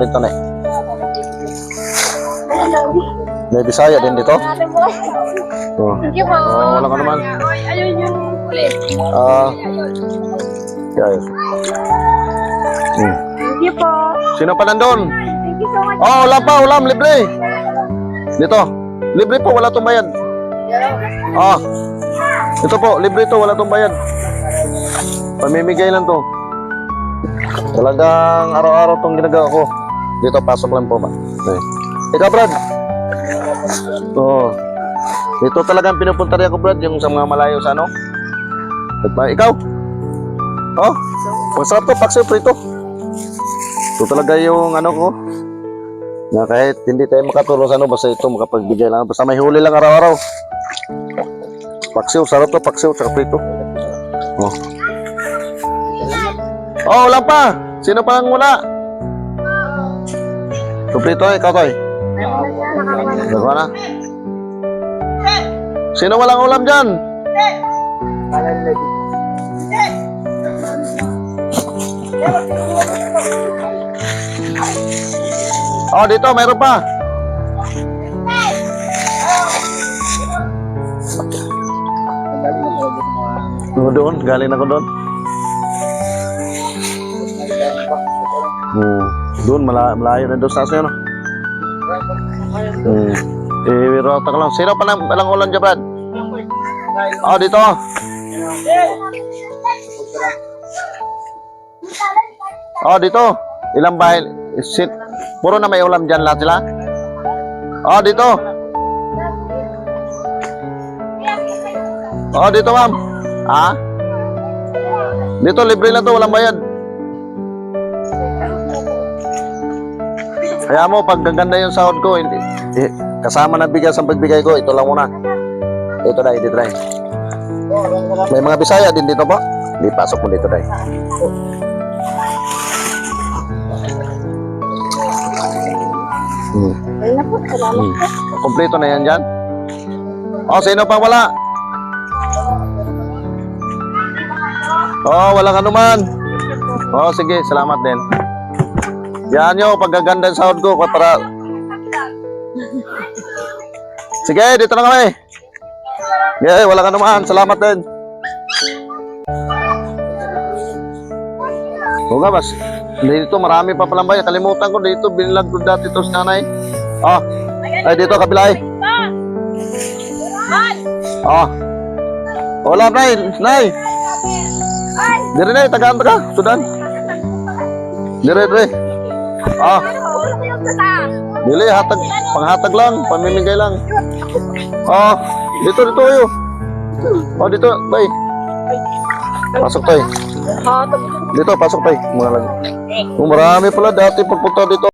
Dito na eh. May Bisaya din dito. Oh. Thank you po. Wala ka naman. Ayun yung kulit. Guys. Thank you po. Sino pa nandun? Thank you so much. Oh, wala pa, ulam, libre. Dito. Libre po, wala tong bayad. Ah. Ito po, libre to, wala tong bayad. Pamimigay lang to. Talagang araw-araw tong ginagawa ko. Dito, pasok lang po ba? Okay. Ikaw, Brad. Oo. Dito talagang pinupunta rin ako, Brad, yung sa mga malayo sa ano. Ikaw? Oh, masarap to, paksiw prito. Ito talaga yung ano ko. Na kahit hindi tayo makatulong sa ano, basta ito makapagbigay lang. Basta may huli lang araw-araw. Paksiw, sarap to, paksiw, tsaka prito. Oh. Oh, wala pa. Sino pa lang wala? Kumpleto eh, ikaw toy. Nagawa na. Sino walang ulam dyan? Oh, dito, mayroon pa. Doon, galing ako doon. Doon, malayo na doon sa aso yun. Rota ka lang. Sino pa lang ulan dyan, Brad? Oh, dito. Oh, dito. Ilang bahay? Puro na may ulam dyan lahat sila? Oh, dito. Oh, dito, ma'am. Ha? Dito, libre lang to, walang bayad. Kaya mo, pag gaganda yung sahod ko, hindi, kasama na bigas ang pagbigay ko, ito lang muna. Ito na, dito na. May mga Bisaya din dito po. Hindi, pasok mo dito na. Kompleto na yan dyan. Oh, sino pa wala? Oh, walang anuman. Oh, sige, salamat din. Yan nyo, paggaganda yung sahod ko para... Sige, dito na kami. Yeah, walang anuman. Salamat din. Huwag mas. Dito, marami pa palang bayan. Kalimutan ko dito, binilag ko dati ito sa nanay. Oh, ay dito, kabila eh. Oh. Wala, Nay. Nay. Dire na, tagaan ka. Sudan. Dire. Ah. Dili, hatag, panghatag lang, pamimigay lang. Ah, dito ayo. Oh, dito, tay. Pasok tay. Dito, pasok tay. Mga lang. Marami pala dati pagpunta dito.